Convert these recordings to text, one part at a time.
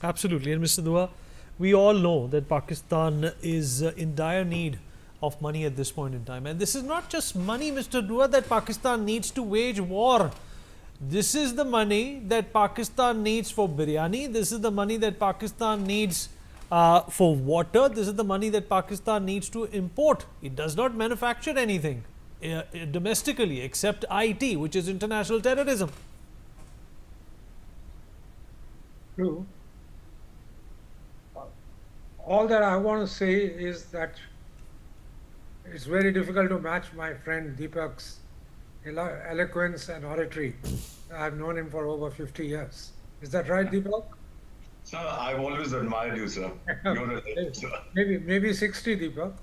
Absolutely. And Mr. Dua, we all know that Pakistan is in dire need of money at this point in time. And this is not just money, Mr. Dua, that Pakistan needs to wage war. This is the money that Pakistan needs for biryani. This is the money that Pakistan needs for water. This is the money that Pakistan needs to import. It does not manufacture anything domestically except IT, which is international terrorism. True. All that I want to say is that it's very difficult to match my friend Deepak's eloquence and oratory. I've known him for over 50 years. Is that right, Deepak? Sir, I've always admired you, sir. You're a legend, sir. Maybe 60, Deepak.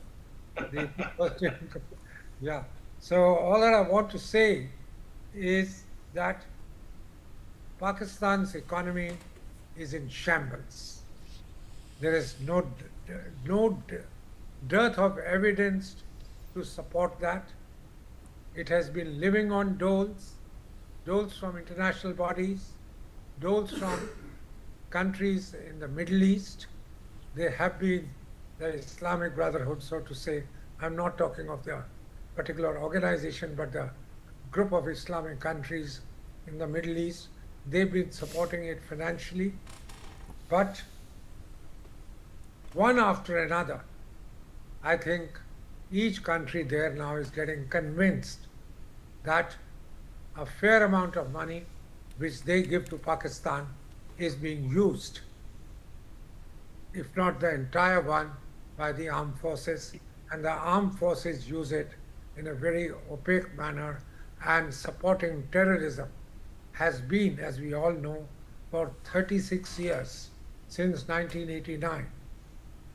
Yeah. So all that I want to say is that Pakistan's economy is in shambles. There is no dearth of evidence to support that. It has been living on doles from international bodies, doles from countries in the Middle East. They have been the Islamic Brotherhood, so to say. I'm not talking of the particular organization, but the group of Islamic countries in the Middle East. They've been supporting it financially, but one after another, I think each country there now is getting convinced that a fair amount of money which they give to Pakistan is being used, if not the entire one, by the armed forces, and the armed forces use it in a very opaque manner, and supporting terrorism has been, as we all know, for 36 years, since 1989.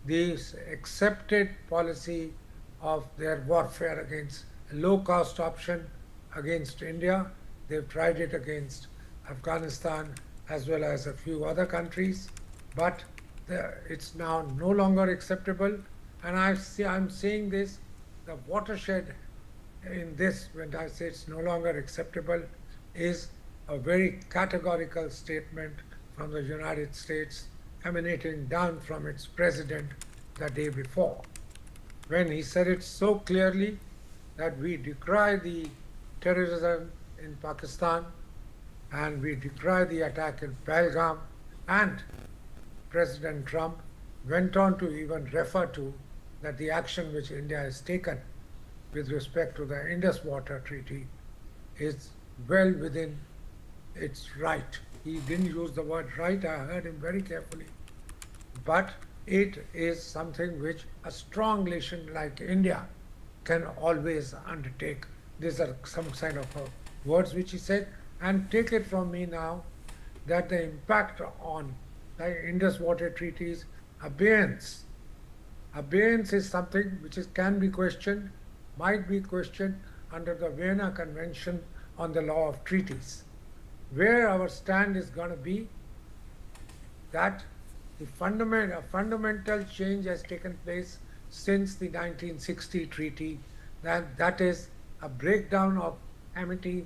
This accepted policy of their warfare against a low-cost option against India. They've tried it against Afghanistan as well as a few other countries, but it's now no longer acceptable. And I'm saying this, the watershed in this, when I say it's no longer acceptable, is a very categorical statement from the United States emanating down from its president the day before, when he said it so clearly that we decry the terrorism in Pakistan and we decry the attack in Pahalgam, and President Trump went on to even refer to that the action which India has taken with respect to the Indus Water Treaty is well within its right. He didn't use the word right, I heard him very carefully. But it is something which a strong nation like India can always undertake. These are some kind of words which he said. And take it from me now that the impact on the Indus Water Treaty's abeyance. Abeyance is something which can be questioned, might be questioned under the Vienna Convention on the Law of Treaties. Where our stand is going to be that a fundamental change has taken place since the 1960 treaty, that is a breakdown of amity,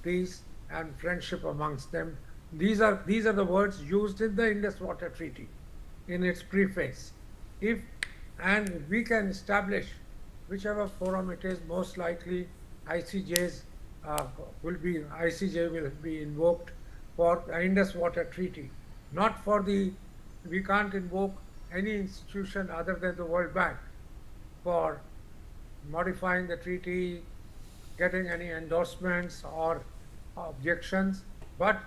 peace, and friendship amongst them. These are the words used in the Indus Water Treaty in its preface. If we can establish whichever forum it is, most likely ICJ will be invoked for the Indus Water Treaty, not for we can't invoke any institution other than the World Bank for modifying the treaty, getting any endorsements or objections, but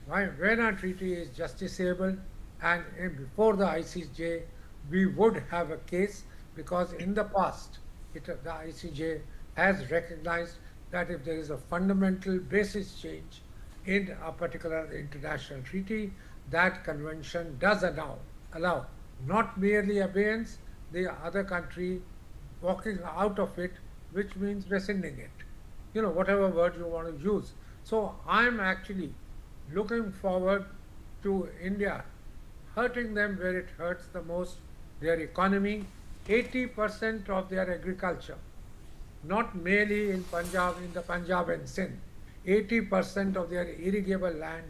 when a treaty is justiciable and before the ICJ, we would have a case, because in the past, the ICJ has recognized that if there is a fundamental basis change in a particular international treaty, that convention does allow not merely abeyance, the other country walking out of it, which means rescinding it. Whatever word you want to use. So I'm actually looking forward to India hurting them where it hurts the most, their economy, 80% of their agriculture, not merely in the Punjab and Sindh, 80% of their irrigable land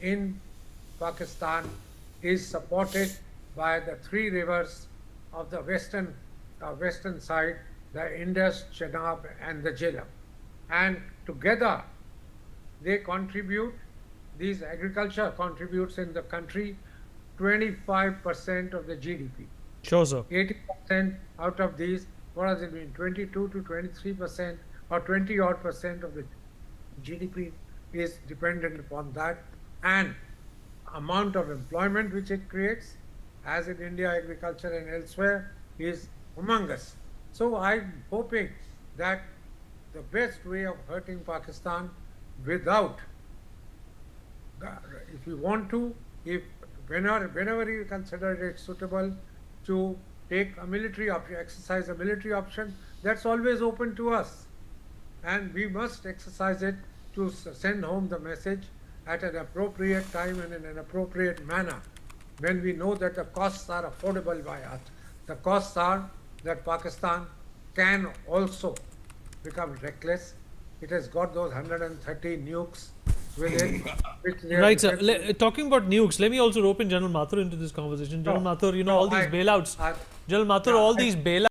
in Pakistan is supported by the three rivers of the western side, the Indus, Chenab, and the Jhelum. And together they contribute, these agriculture contributes in the country 25% of the GDP. Sure, sir. 80% out of these, what does it mean? 22 to 23% or 20 odd percent of the GDP is dependent upon that, and amount of employment which it creates, as in India, agriculture and elsewhere, is humongous. So I'm hoping that the best way of hurting Pakistan without, if you want to, whenever you consider it suitable to take a military option, exercise a military option, that's always open to us. And we must exercise it to send home the message at an appropriate time and in an appropriate manner, when we know that the costs are affordable by us. The costs are that Pakistan can also become reckless. It has got those 130 nukes with it. Which they are Right, sir. defensive. Talking about nukes, let me also rope in General Mathur into this conversation. General Mathur, all these bailouts. General Mathur, all these bailouts.